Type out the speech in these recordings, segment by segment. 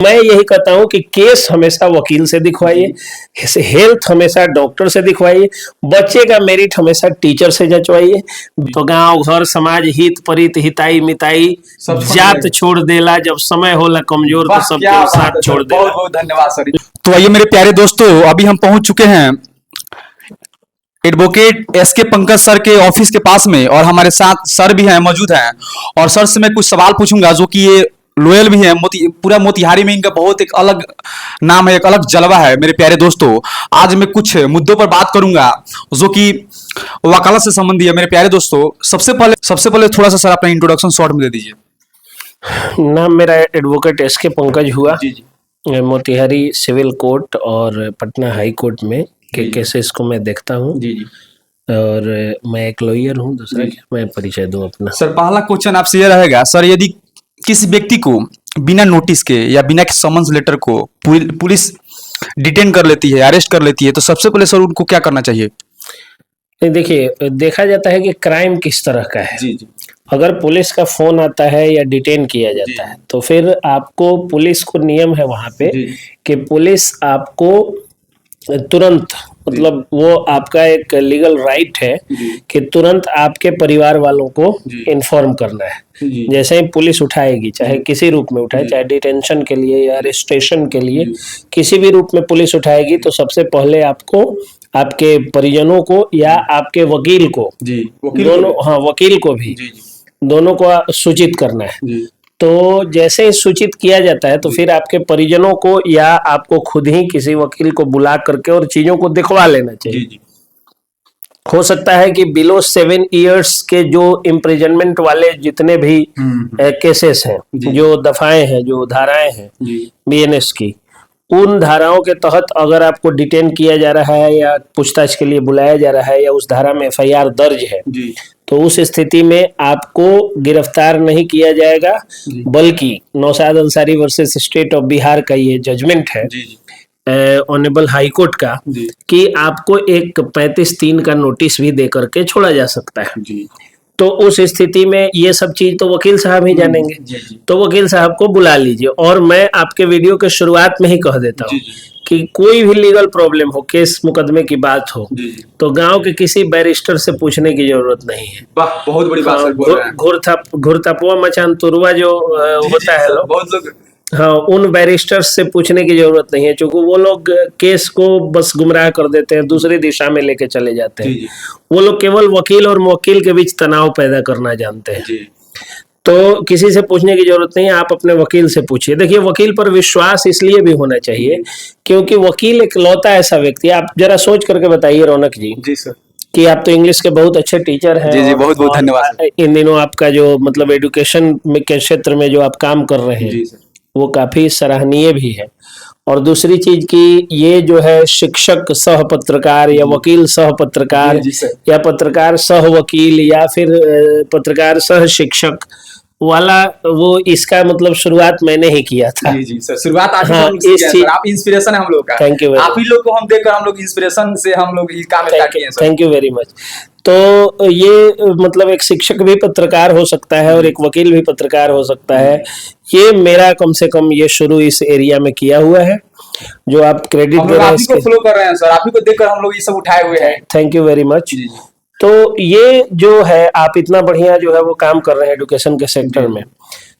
मैं यही कहता हूं कि केस हमेशा वकील से दिखवाइए, हेल्थ हमेशा डॉक्टर से दिखवाइए, बच्चे का मेरिट हमेशा टीचर से जचवाइए। तो गांव घर समाज हित परित हिताई मिताई जात छोड़ देला, जब समय होला कमजोर तो सबके साथ छोड़ देला। बहुत बहुत धन्यवाद सर। तो आइए मेरे प्यारे दोस्तों, अभी हम पहुंच चुके हैं एडवोकेट एसके पंकज सर के ऑफिस के पास में, और हमारे साथ सर भी हैं, मौजूद हैं। और सर से मैं कुछ सवाल पूछूंगा, जो कि ये लोयल भी है। पूरा मोतिहारी में इनका बहुत एक अलग नाम है, एक अलग जलवा है। मेरे प्यारे दोस्तों, आज मैं कुछ मुद्दों पर बात करूंगा जो कि वकालत से संबंधी है। मेरे प्यारे दोस्तों, सबसे पहले थोड़ा सा सर अपना इंट्रोडक्शन शॉर्ट में दे दीजिए। नाम मेरा एडवोकेट एसके पंकज हुआ। जी जी। मोतिहारी सिविल कोर्ट और पटना हाई कोर्ट में के केसेस को मैं देखता हूँ। जी जी। और मैं एक लॉयर हूँ। दूसरा मैं परिचय दूं अपना। सर, पहला क्वेश्चन आपसे यह रहेगा सर, यदि किसी व्यक्ति को बिना नोटिस के या बिना समन्स लेटर को पुलिस डिटेन कर लेती है, अरेस्ट कर लेती है, तो सबसे पहले सर उनको क्या करना चाहिए? देखिए, देखा जाता है कि क्राइम किस तरह का है। जी जी। अगर पुलिस का फोन आता है या डिटेन किया जाता है, तो फिर आपको, पुलिस को नियम है वहां पे कि पुलिस आपको तुरंत, मतलब वो आपका एक लीगल राइट है कि तुरंत आपके परिवार वालों को इन्फॉर्म करना है। जैसे ही पुलिस उठाएगी, चाहे किसी रूप में उठाए, चाहे डिटेंशन के लिए या अरेस्टेशन के लिए, किसी भी रूप में पुलिस उठाएगी, तो सबसे पहले आपको आपके परिजनों को या आपके वकील को, दोनों, हाँ वकील को भी, दोनों को सूचित करना है। तो जैसे ही सूचित किया जाता है, तो फिर आपके परिजनों को या आपको खुद ही किसी वकील को बुला करके और चीजों को दिखवा लेना चाहिए। हो सकता है कि बिलो 7 इयर्स के जो इम्प्रिजनमेंट वाले जितने भी केसेस हैं, जो दफाएं हैं, जो धाराएं हैं बीएनएस की, उन धाराओं के तहत अगर आपको डिटेन किया जा रहा है या पूछताछ के लिए बुलाया जा रहा है या उस धारा में एफआईआर दर्ज है, तो उस स्थिति में आपको गिरफ्तार नहीं किया जाएगा, बल्कि Naushad Ansari versus state of Bihar का ये जजमेंट है ऑनरेबल हाई कोर्ट का, कि आपको एक 35(3) का नोटिस भी दे करके छोड़ा जा सकता है। तो उस स्थिति में ये सब चीज तो वकील साहब ही जानेंगे, तो वकील साहब को बुला लीजिए। और मैं आपके वीडियो के शुरुआत में ही कह देता हूँ कि कोई भी लीगल प्रॉब्लम हो, केस मुकदमे की बात हो, तो गांव के किसी बैरिस्टर से पूछने की जरूरत नहीं है। बहुत बड़ी बात। घुरथपुआ मचान तुरुआ जो होता है, बहुत लोग, हाँ, उन बैरिस्टर्स से पूछने की जरूरत नहीं है, क्योंकि वो लोग केस को बस गुमराह कर देते हैं, दूसरी दिशा में लेके चले जाते हैं। वो लोग केवल वकील और मुवक्किल के बीच तनाव पैदा करना जानते हैं। तो किसी से पूछने की जरूरत नहीं है, आप अपने वकील से पूछिए। देखिए, वकील पर विश्वास इसलिए भी होना चाहिए क्योंकि वकील एक लौता ऐसा व्यक्ति है। आप जरा सोच करके बताइए रौनक जी। जी सर। कि आप तो इंग्लिश के बहुत अच्छे टीचर हैं। जी जी, बहुत बहुत धन्यवाद। इन दिनों आपका जो मतलब एजुकेशन के क्षेत्र में जो आप काम कर रहे हैं, वो काफी सराहनीय भी है। और दूसरी चीज की, ये जो है शिक्षक सह पत्रकार या वकील सह पत्रकार या पत्रकार सह वकील या फिर पत्रकार सह शिक्षक वाला, वो इसका मतलब शुरुआत मैंने ही किया था। जी जी सर, शुरुआत आप हाँ, आप इंस्पिरेशन है हम लोग का। Thank you. आप ही लोग को हम देखकर हम लोग इंस्पिरेशन से हम लोग इस काम में स्टार्ट किए हैं sir. Thank you very much. तो ये मतलब एक शिक्षक भी पत्रकार हो सकता है और एक वकील भी पत्रकार हो सकता है। ये मेरा कम से कम ये शुरू इस एरिया में किया हुआ है, जो आप क्रेडिट दे रहे हैं, इसको फॉलो कर रहे हैं सर। आप ही को देखकर हम लोग ये सब उठाए हुए हैं। Thank you very much. तो ये जो है, आप इतना बढ़िया जो है वो काम कर रहे हैं एजुकेशन के सेक्टर में,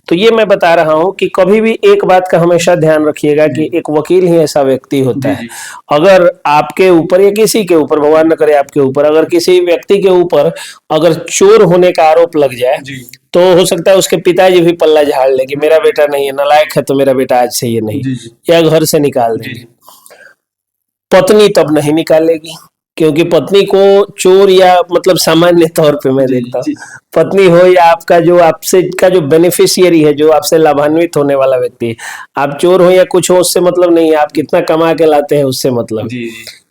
तो ये मैं बता रहा हूं कि कभी भी एक बात का हमेशा ध्यान रखिएगा कि एक वकील ही ऐसा व्यक्ति होता है, अगर आपके ऊपर या किसी के ऊपर, भगवान न करे आपके ऊपर, अगर किसी व्यक्ति के ऊपर अगर चोर होने का आरोप लग जाए, तो हो सकता है उसके पिताजी भी पल्ला झाड़ ले कि मेरा बेटा नहीं है, नालायक है, तो मेरा बेटा आज से ये नहीं, या घर से निकाल देंगे। पत्नी तब नहीं निकालेगी, क्योंकि पत्नी को चोर, या मतलब सामान्य तौर पे मैं देखता हूँ, पत्नी हो या आपका जो आपसे का जो बेनिफिशियरी है, जो आपसे लाभान्वित होने वाला व्यक्ति है, आप चोर हो या कुछ हो, उससे मतलब नहीं है, आप कितना कमा के लाते हैं उससे मतलब।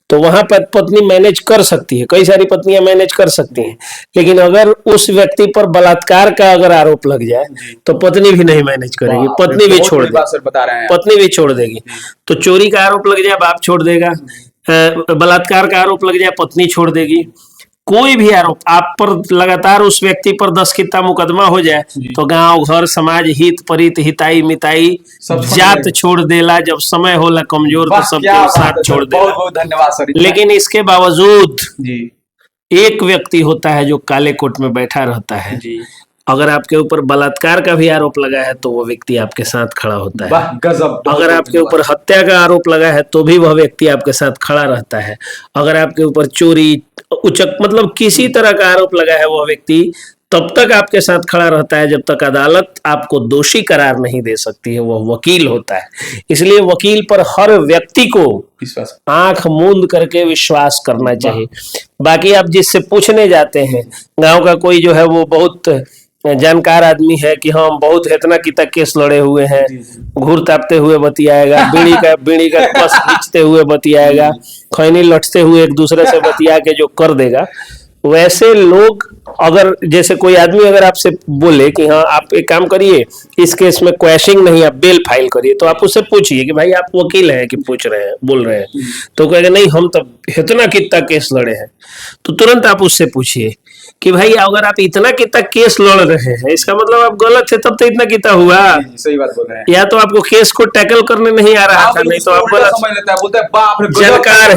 तो वहां पर पत्नी मैनेज कर सकती है, कई सारी पत्नियां मैनेज कर सकती हैं, लेकिन अगर उस व्यक्ति पर बलात्कार का अगर आरोप लग जाए, तो पत्नी भी नहीं मैनेज करेगी, पत्नी भी छोड़ देगी, पत्नी भी छोड़ देगी। तो चोरी का आरोप लग जाए, बाप छोड़ देगा, बलात्कार का आरोप लग जाए, पत्नी छोड़ देगी, कोई भी आरोप आप पर लगातार उस व्यक्ति पर 10 कितना मुकदमा हो जाए तो गांव घर समाज हित परित हिताई मिताई जात छोड़ देला, जब समय होला कमजोर तो सबके साथ छोड़ देला। बहुत बहुत धन्यवाद सर। लेकिन इसके बावजूद जी एक व्यक्ति होता है जो काले कोट में बैठा रहता है जी, अगर आपके ऊपर बलात्कार का भी आरोप लगा है तो वो व्यक्ति आपके साथ खड़ा होता है। वाह गजब। अगर आपके ऊपर हत्या का आरोप लगा है तो भी वह व्यक्ति आपके साथ खड़ा रहता है। अगर आपके ऊपर चोरी उचक मतलब किसी तरह का आरोप लगा है वह व्यक्ति तब तक आपके साथ खड़ा रहता है जब तक अदालत आपको दोषी करार नहीं दे सकती है, वह वकील होता है। इसलिए वकील पर हर व्यक्ति को आंख मूंद करके विश्वास करना चाहिए। बाकी आप जिससे पूछने जाते हैं, गांव का कोई जो है वो बहुत जानकार आदमी है कि हम बहुत इतना की तक केस लड़े हुए हैं, घूर तापते हुए बतियाएगा, बीड़ी का बस खींचते हुए बतियाएगा, खैनी लटते हुए एक दूसरे से बतिया के जो कर देगा, वैसे लोग अगर जैसे कोई आदमी अगर आपसे बोले कि हाँ आप एक काम करिए इस केस में क्वैशिंग नहीं आप बेल फाइल करिए, तो आप उससे पूछिए कि भाई आप वकील हैं कि पूछ रहे हैं बोल रहे हैं, तो कहेगा नहीं हम तो इतना कितना केस लड़े हैं। तो तुरंत आप उससे पूछिए कि भाई अगर आप इतना कितना केस लड़ रहे हैं इसका मतलब आप गलत थे तब तो इतना कितना हुआ। सही बात बोल रहे हैं। या तो आपको केस को टैकल करने नहीं आ रहा था, नहीं तो आप गलत समझ लेता है, बोलते हैं बाप रे जानकार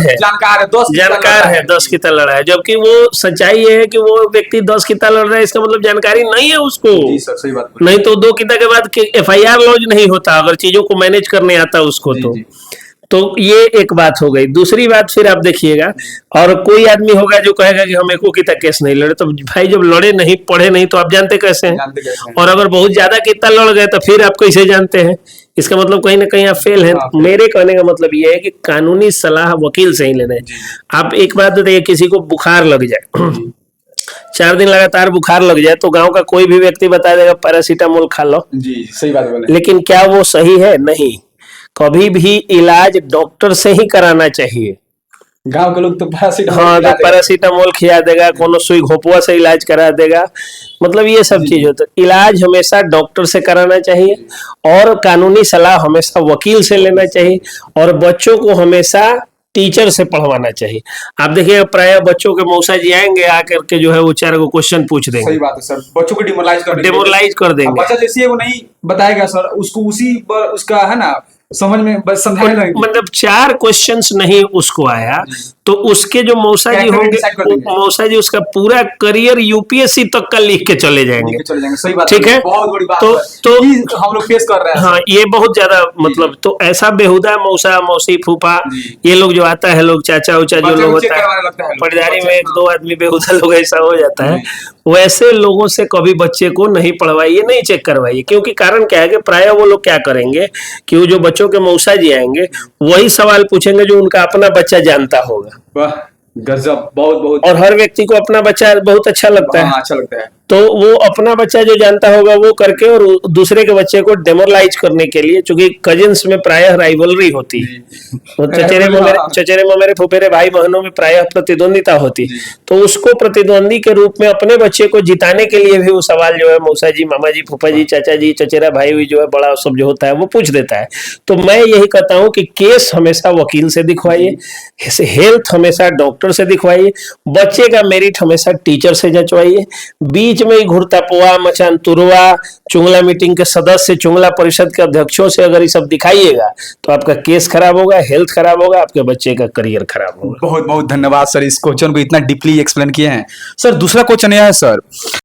है 10 कितना लड़ा है, जबकि वो सच्चाई ये है कि वो व्यक्ति 10 कितना लड़ रहा है इसका मतलब जानकारी नहीं है उसको। जी सर, सही बात। नहीं तो 2 कितना के बाद FIR लॉन्च नहीं होता अगर चीजों को मैनेज करने आता उसको। तो ये एक बात हो गई। दूसरी बात फिर आप देखिएगा, और कोई आदमी होगा जो कहेगा कि हम एको कितना केस नहीं लड़े, तो भाई जब लड़े नहीं पढ़े नहीं तो आप जानते कैसे हैं? और अगर बहुत ज्यादा कितना लड़ गए तो फिर आप कैसे जानते हैं? इसका मतलब कहीं ना कहीं आप फेल हैं। मेरे कहने का मतलब ये है कि कानूनी सलाह वकील से ही लेना है। आप एक बात बताइए, किसी को बुखार लग जाए 4 दिन लगातार बुखार लग जाए तो गांव का कोई भी व्यक्ति बता देगा पैरासीटामोल खा लो। जी सही बात बोले। लेकिन क्या वो सही है? नहीं। कभी भी इलाज डॉक्टर से ही कराना चाहिए। गांव के लोग तो पैरासीटामोल खिला देगा, कोनो सुई घोपुआ से इलाज करा देगा, मतलब ये सब चीज होता है। इलाज हमेशा डॉक्टर से कराना चाहिए और कानूनी सलाह हमेशा वकील से लेना चाहिए, और बच्चों को हमेशा टीचर से पढ़वाना चाहिए। आप देखिए प्राय बच्चों के मौसा जी आएंगे आकर के जो है वो 4 क्वेश्चन पूछ देंगे। सही बात है सर, बच्चों को डिमोरलाइज कर देंगे। बच्चा जैसे वो नहीं बताएगा सर, उसको उसी पर उसका है ना समझ में बस समझाने लगेंगे। मतलब 4 क्वेश्चंस नहीं उसको आया तो उसके जो मौसा जी होंगे, मौसा जी उसका पूरा करियर UPSC तक का लिख के चले जाएंगे। सही बात, ठीक है। बहुत बड़ी बात तो हम लोग फेस कर रहे हैं। हाँ, ये बहुत ज्यादा मतलब तो ऐसा बेहुदा मौसा मौसी फूफा ये लोग जो आता है, लोग चाचा उचा जो लोग होता है पटदारी में 1-2 आदमी बेहुदा लोग ऐसा हो जाता है, वैसे लोगों से कभी बच्चे को नहीं पढ़वाइए, नहीं चेक करवाइए। क्योंकि कारण क्या है कि प्राय वो लोग क्या करेंगे कि वो जो बच्चों के मौसा जी आएंगे वही सवाल पूछेंगे जो उनका अपना बच्चा जानता होगा। वाह गजब, बहुत बहुत। और हर व्यक्ति को अपना बच्चा बहुत अच्छा लगता है। अच्छा लगता है तो वो अपना बच्चा जो जानता होगा वो करके और दूसरे के बच्चे को डेमोरलाइज करने के लिए, चूंकि कजिन्स में प्रायः राइवलरी होती है, तो चचेरे ममेरे फुफेरे भाई बहनों में प्रायः प्रतिद्वंदिता होती है, तो उसको प्रतिद्वंदी के रूप में अपने बच्चे को जिताने के लिए भी वो सवाल जो है मौसा जी, मामा जी, फूफा जी, चाचा जी, चचेरा भाई भी जो है बड़ा सब जो होता है वो पूछ देता है। तो मैं यही कहता हूँ कि केस हमेशा वकील से दिखवाइए, हेल्थ हमेशा डॉक्टर से दिखवाइए, बच्चे का मेरिट हमेशा टीचर से जचवाइए। बीच में ही घुरता पोआ मचान तुरवा चुंगला मीटिंग के सदस्य, चुंगला परिषद के अध्यक्षों से अगर ये सब दिखाइएगा तो आपका केस खराब होगा, हेल्थ खराब होगा, आपके बच्चे का करियर खराब होगा। बहुत बहुत धन्यवाद सर, इस क्वेश्चन को इतना डीपली एक्सप्लेन किए हैं। सर दूसरा क्वेश्चन यह है सर